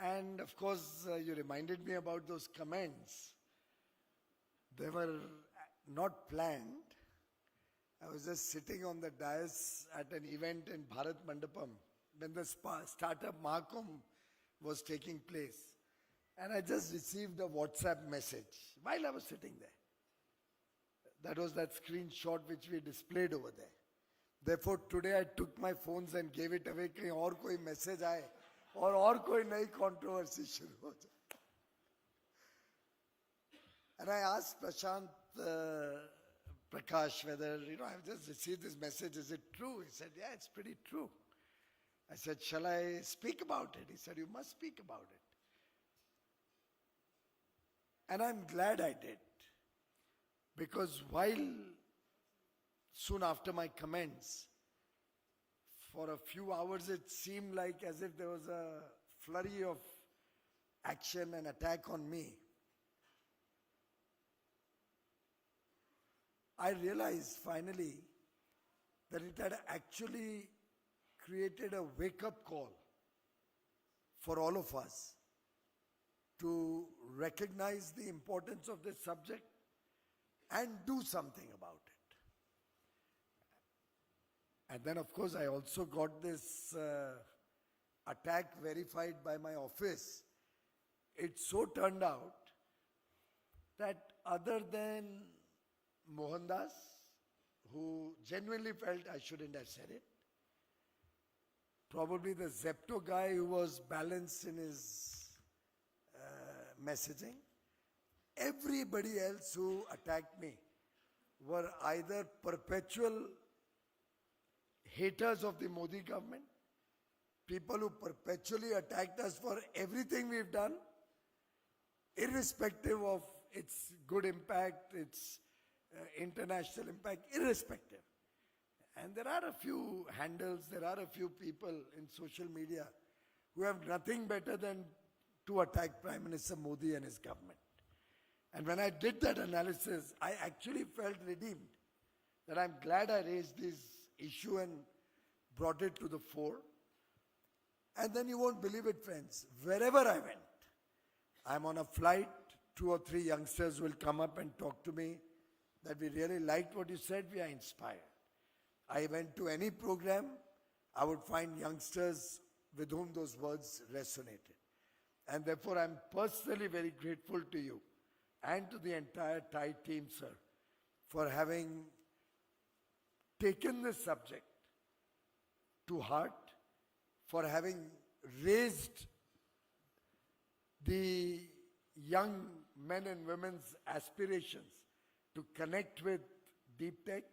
And of course, you reminded me about those comments. They were not planned. I was just sitting on the dais at an event in Bharat Mandapam when the startup Mahakumbh was taking place. And I just received a WhatsApp message while I was sitting there. That was that screenshot which we displayed over there. Therefore, today I took my phones and gave it away कहीं और कोई message आए और कोई नई controversy शुरू हो जाए. And I asked Prashant Prakash whether, I've just received this message, is it true? He said, yeah, it's pretty true. I said, shall I speak about it? He said, you must speak about it. And I'm glad I did. Because while soon after my comments, for a few hours it seemed like as if there was a flurry of action and attack on me, I realized finally that it had actually created a wake-up call for all of us to recognize the importance of this subject and do something about it. And then, of course, I also got this attack verified by my office. It so turned out that other than Mohandas, who genuinely felt I shouldn't have said it, probably the Zepto guy who was balanced in his messaging, everybody else who attacked me were either perpetual haters of the Modi government, people who perpetually attacked us for everything we've done, irrespective of its good impact, its international impact, irrespective. And there are a few handles, there are a few people in social media who have nothing better than to attack Prime Minister Modi and his government. And when I did that analysis, I actually felt redeemed, that I'm glad I raised this issue and brought it to the fore. And then you won't believe it, friends, wherever I went, I'm on a flight, 2 or 3 youngsters will come up and talk to me that we really liked what you said, we are inspired. I went to any program, I would find youngsters with whom those words resonated. And therefore, I'm personally very grateful to you and to the entire TiE team, sir, for having taken this subject to heart, for having raised the young men and women's aspirations to connect with Deeptech.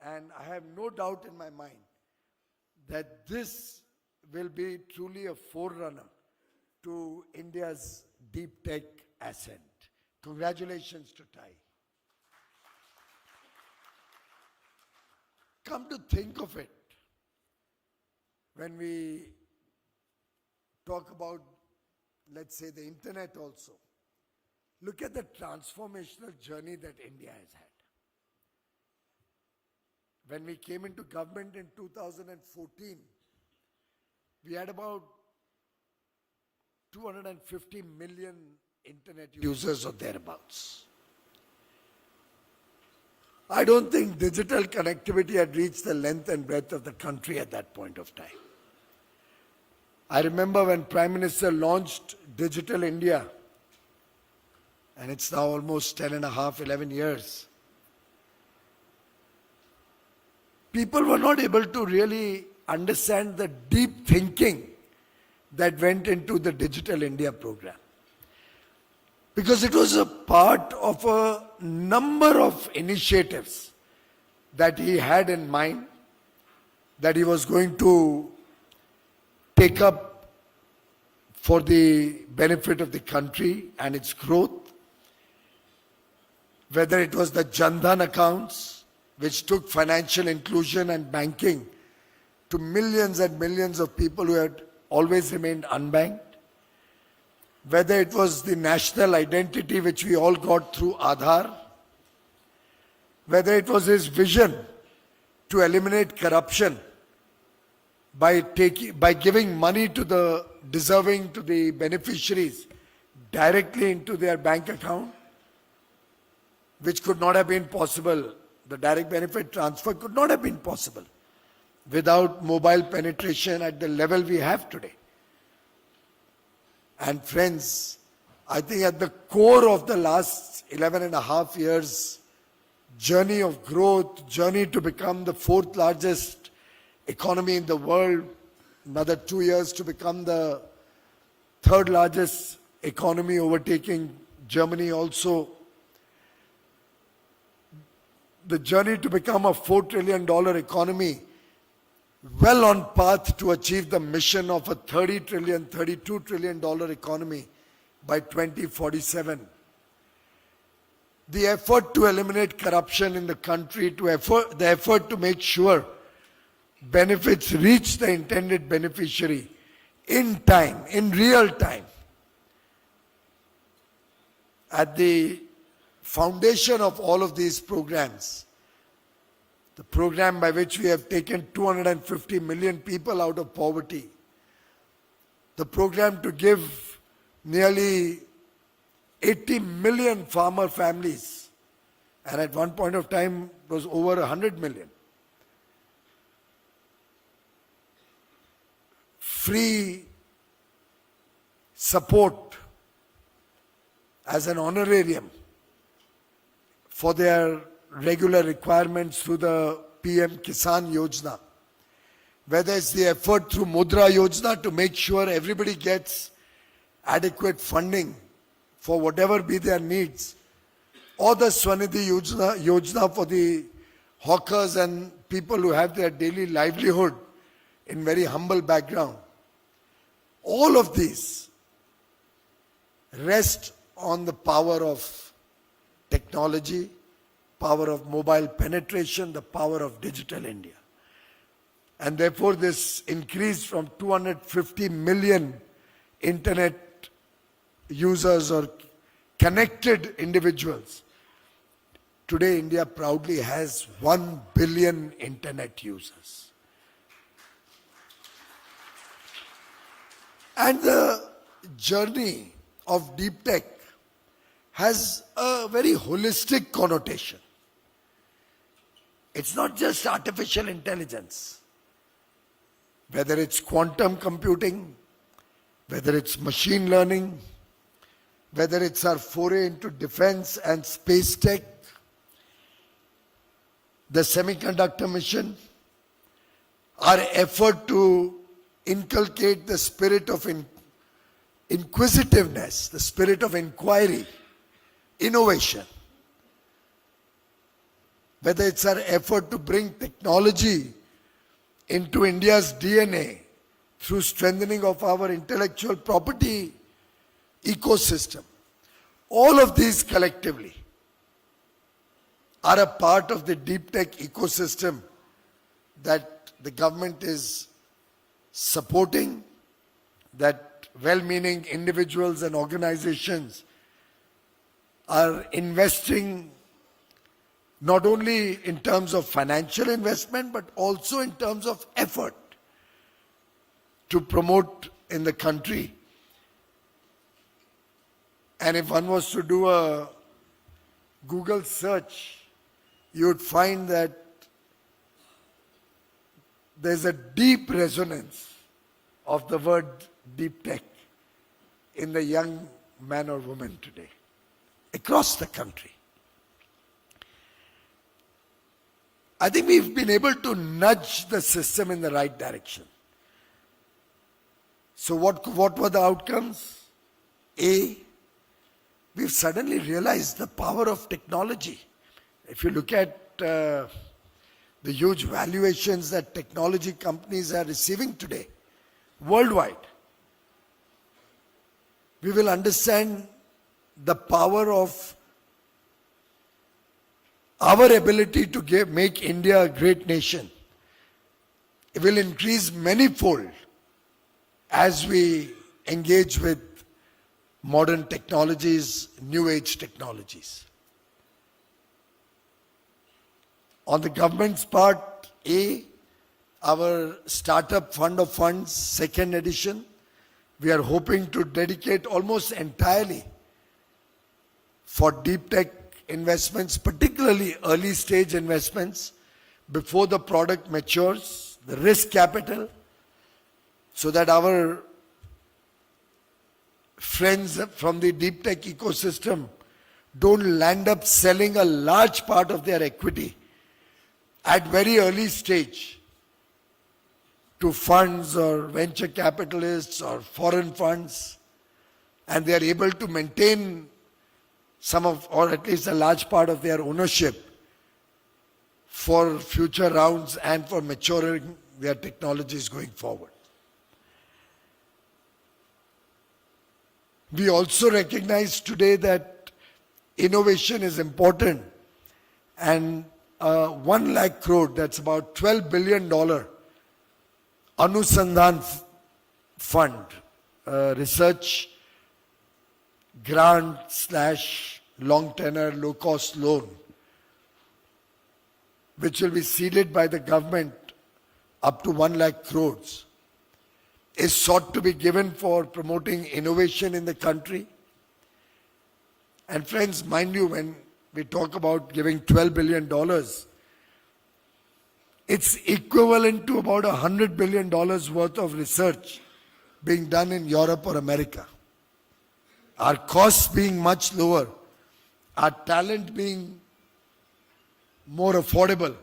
And I have no doubt in my mind that this will be truly a forerunner to India's Deeptech ascent. Congratulations to TiE. Come to think of it, when we talk about, let's say, the internet also, look at the transformational journey that India has had. When we came into government in 2014, we had about 250 million internet users or thereabouts. I don't think digital connectivity had reached the length and breadth of the country at that point of time. I remember when Prime Minister launched Digital India, and it's now almost 10 and a half, 11 years. People were not able to really understand the deep thinking that went into the Digital India program. Because it was a part of a number of initiatives that he had in mind, that he was going to take up for the benefit of the country and its growth. Whether it was the Jan Dhan accounts, which took financial inclusion and banking to millions and millions of people who had always remained unbanked. Whether it was the national identity which we all got through Aadhaar. Whether it was his vision to eliminate corruption by giving money to the deserving, to the beneficiaries directly into their bank account, which could not have been possible. The direct benefit transfer could not have been possible without mobile penetration at the level we have today. And friends, I think at the core of the last 11 and a half years journey of growth, journey to become the fourth largest economy in the world, another 2 years to become the third largest economy, overtaking Germany also. The journey to become a $4 trillion economy, well on path to achieve the mission of a $32 trillion economy by 2047. The effort to eliminate corruption in the country, the effort to make sure benefits reach the intended beneficiary in time, in real time. At the foundation of all of these programs, the program by which we have taken 250 million people out of poverty, the program to give nearly 80 million farmer families, and at one point of time it was over 100 million, free support as an honorarium for their regular requirements through the PM Kisan Yojana, whether it's the effort through Mudra Yojana to make sure everybody gets adequate funding for whatever be their needs, or the Swanidhi Yojana for the hawkers and people who have their daily livelihood in very humble background. All of these rest on the power of technology, power of mobile penetration, the power of digital India. And therefore this increased from 250 million internet users or connected individuals. Today India proudly has 1 billion internet users. And the journey of Deeptech has a very holistic connotation. It's not just artificial intelligence. Whether it's quantum computing, whether it's machine learning, whether it's our foray into defense and space tech, the semiconductor mission, our effort to inculcate the spirit of inquisitiveness, the spirit of inquiry, innovation, whether it's our effort to bring technology into India's DNA through strengthening of our intellectual property ecosystem. All of these collectively are a part of the Deeptech ecosystem that the government is supporting, that well-meaning individuals and organizations are investing not only in terms of financial investment, but also in terms of effort to promote in the country. And if one was to do a Google search, you would find that there's a deep resonance of the word deep tech in the young man or woman today, across the country. I think we've been able to nudge the system in the right direction. So what were the outcomes? A, we've suddenly realized the power of technology. If you look at the huge valuations that technology companies are receiving today, worldwide, we will understand the power of our ability to make India a great nation. It will increase manifold as we engage with modern technologies, new age technologies. On the government's part, A, our Startup Fund of Funds, second edition. We are hoping to dedicate almost entirely for deep tech investments, particularly early stage investments, before the product matures, the risk capital, so that our friends from the deep tech ecosystem don't land up selling a large part of their equity at very early stage to funds or venture capitalists or foreign funds, and they are able to maintain some of, or at least a large part of their ownership for future rounds and for maturing their technologies going forward. We also recognize today that innovation is important, and 1 lakh crore, that's about $12 billion Anusandhan Fund, research grant / long tenor, low cost loan, which will be seeded by the government up to 1 lakh crores, is sought to be given for promoting innovation in the country. And friends, mind you, when we talk about giving $12 billion, it's equivalent to about $100 billion worth of research being done in Europe or America. Our costs being much lower, our talent being more affordable.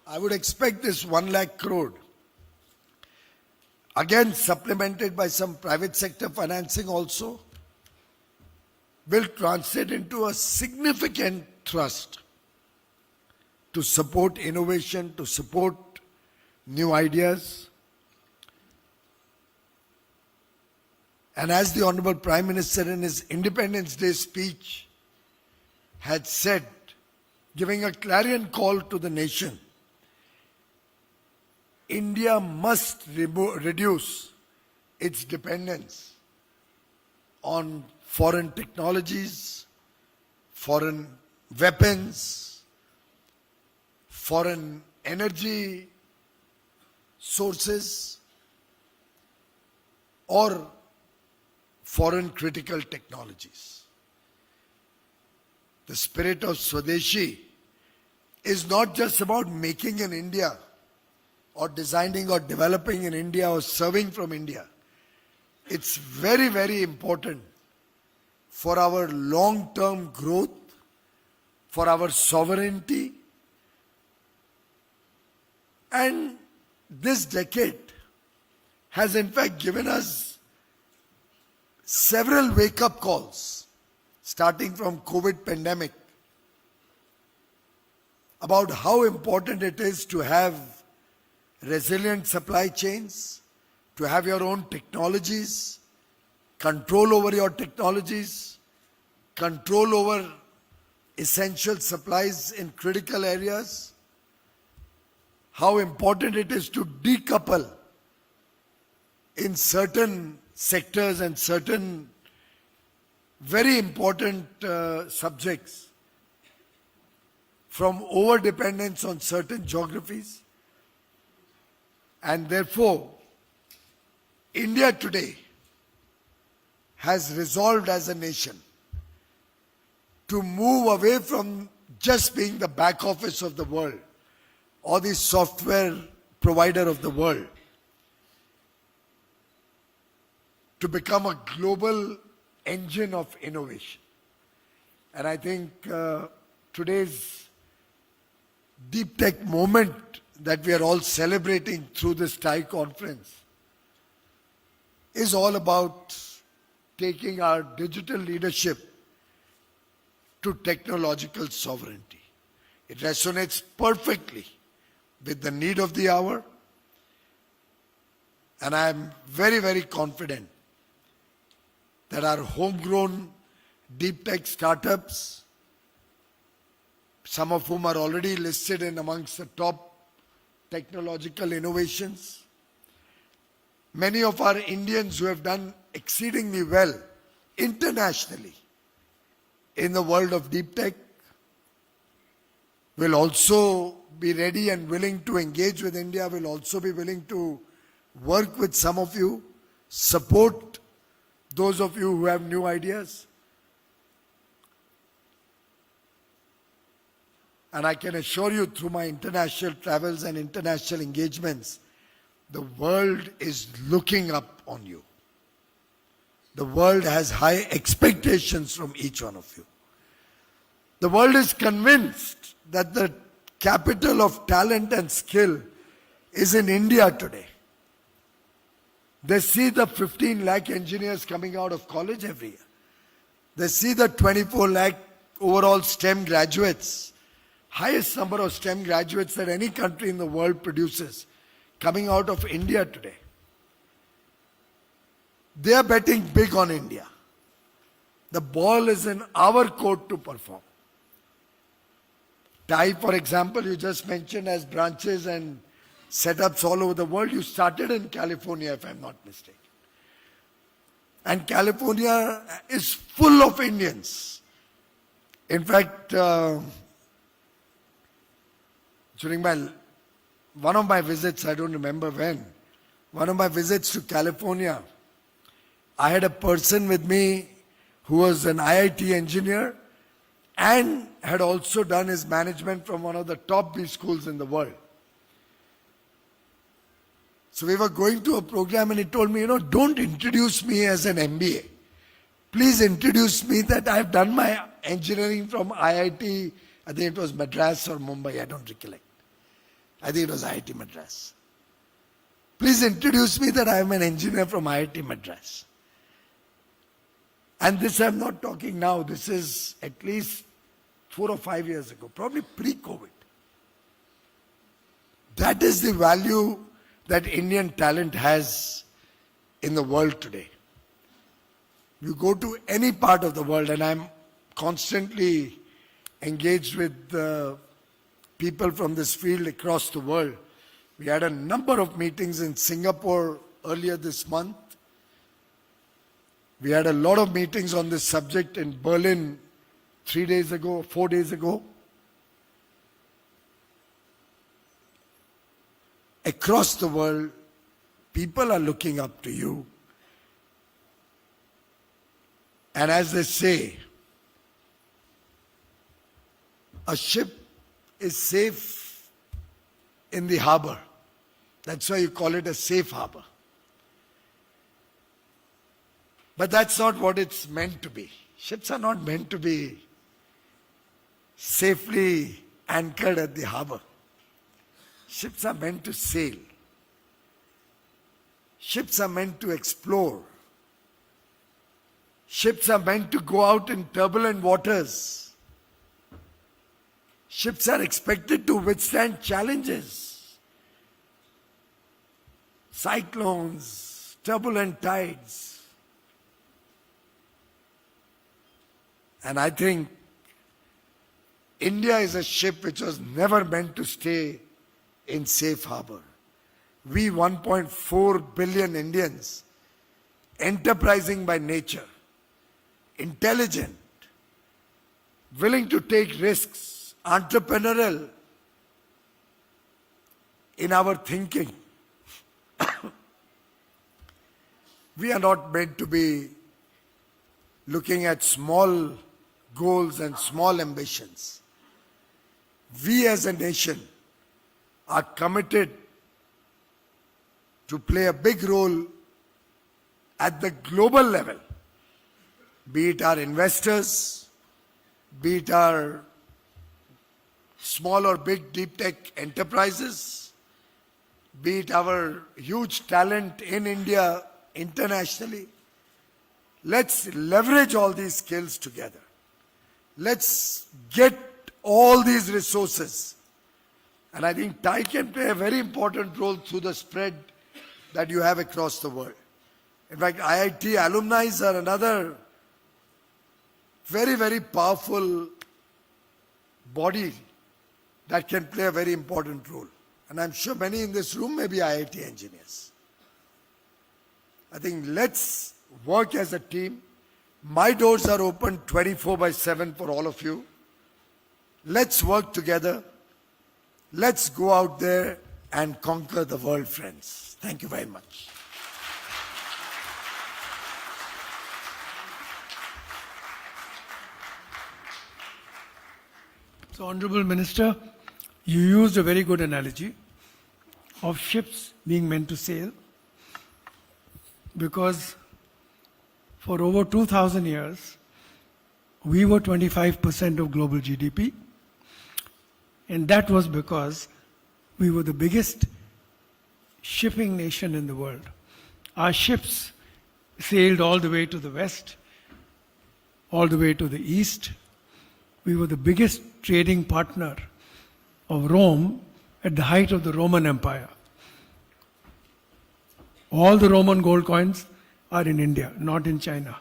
I would expect this 1 lakh crore, again supplemented by some private sector financing also, will translate into a significant thrust to support innovation, to support new ideas. And as the Honorable Prime Minister in his Independence Day speech had said, giving a clarion call to the nation, India must reduce its dependence on foreign technologies, foreign weapons, foreign energy sources, or foreign critical technologies. The spirit of Swadeshi is not just about making in India, or designing or developing in India or serving from India. It's very, very important for our long-term growth, for our sovereignty. And this decade has in fact given us several wake-up calls, starting from COVID pandemic, about how important it is to have resilient supply chains, to have your own technologies, control over your technologies, control over essential supplies in critical areas, how important it is to decouple in certain sectors and certain very important subjects from over-dependence on certain geographies. And therefore, India today has resolved as a nation to move away from just being the back office of the world or the software provider of the world to become a global engine of innovation. And I think today's deep tech moment that we are all celebrating through this TiE conference is all about taking our digital leadership to technological sovereignty. It resonates perfectly with the need of the hour, and I am very, very confident that our homegrown deep tech startups, some of whom are already listed in amongst the top technological innovations, many of our Indians who have done exceedingly well internationally, in the world of deep tech will also be ready and willing to engage with India, will also be willing to work with some of you, support those of you who have new ideas. And I can assure you through my international travels and international engagements, the world is looking up on you. The world has high expectations from each one of you. The world is convinced that the capital of talent and skill is in India today. They see the 15 lakh engineers coming out of college every year. They see the 24 lakh overall STEM graduates, highest number of STEM graduates that any country in the world produces, coming out of India today. They are betting big on India. The ball is in our court to perform. TiE, for example, you just mentioned, has branches and setups all over the world. You started in California, if I'm not mistaken. And California is full of Indians. In fact, during one of my visits, I don't remember when, one of my visits to California, I had a person with me who was an IIT engineer and had also done his management from one of the top B schools in the world. So we were going to a program and he told me, don't introduce me as an MBA. Please introduce me that I've done my engineering from IIT, I think it was Madras or Mumbai, I don't recollect. I think it was IIT Madras. Please introduce me that I am an engineer from IIT Madras. And this I'm not talking now, this is at least 4 or 5 years ago, probably pre-COVID. That is the value that Indian talent has in the world today. You go to any part of the world, and I'm constantly engaged with people from this field across the world. We had a number of meetings in Singapore earlier this month. We had a lot of meetings on this subject in Berlin 4 days ago. Across the world, people are looking up to you. And as they say, a ship is safe in the harbor. That's why you call it a safe harbor. But that's not what it's meant to be. Ships are not meant to be safely anchored at the harbor. Ships are meant to sail. Ships are meant to explore. Ships are meant to go out in turbulent waters. Ships are expected to withstand challenges, cyclones, turbulent tides. And I think India is a ship which was never meant to stay in safe harbor. We 1.4 billion Indians, enterprising by nature, intelligent, willing to take risks, entrepreneurial in our thinking. We are not meant to be looking at small goals and small ambitions. We as a nation are committed to play a big role at the global level, be it our investors, be it our small or big deep tech enterprises, be it our huge talent in India, internationally. Let's leverage all these skills together. Let's get all these resources. And I think TiE can play a very important role through the spread that you have across the world. In fact, IIT alumni are another very, very powerful body that can play a very important role. And I'm sure many in this room may be IIT engineers. I think let's work as a team, My doors are open 24/7 for all of you. Let's work together. Let's go out there and conquer the world, friends. Thank you very much. So, Honorable Minister, you used a very good analogy of ships being meant to sail, because for over 2,000 years, we were 25% of global GDP, and that was because we were the biggest shipping nation in the world. Our ships sailed all the way to the west, all the way to the east. We were the biggest trading partner of Rome at the height of the Roman Empire. All the Roman gold coins are in India, not in China.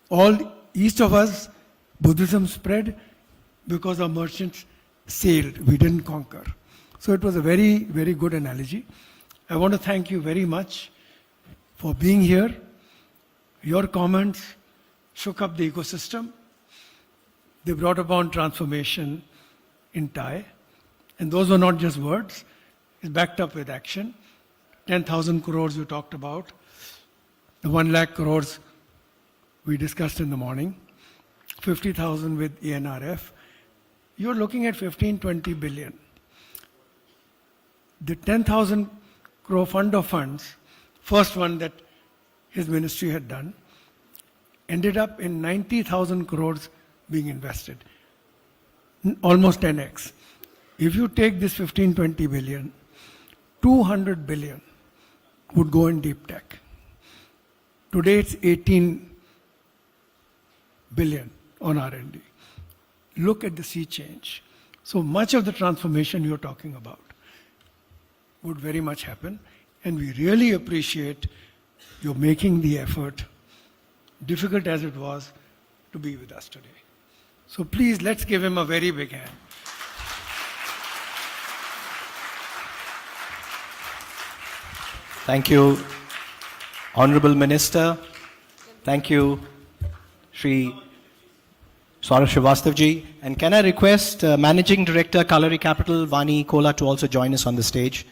All east of us, Buddhism spread because our merchants sailed. We didn't conquer. So it was a very, very good analogy. I want to thank you very much for being here. Your comments shook up the ecosystem. They brought about transformation in TiE. And those were not just words. It's backed up with action. 10,000 crores you talked about. The 1 lakh crores we discussed in the morning. 50,000 with ENRF. You're looking at 15-20 billion. The 10,000 crore fund of funds, first one that his ministry had done, ended up in 90,000 crores being invested, almost 10x. If you take this 15-20 billion, 200 billion would go in deep tech. Today it's 18 billion on R&D. Look at the sea change. So much of the transformation you're talking about would very much happen, and we really appreciate your making the effort, difficult as it was, to be with us today. So please, let's give him a very big hand. Thank you, Honorable Minister. Thank you, Shri Saurabh Srivastava-ji. And can I request Managing Director, Kalari Capital, Vani Kola, to also join us on the stage?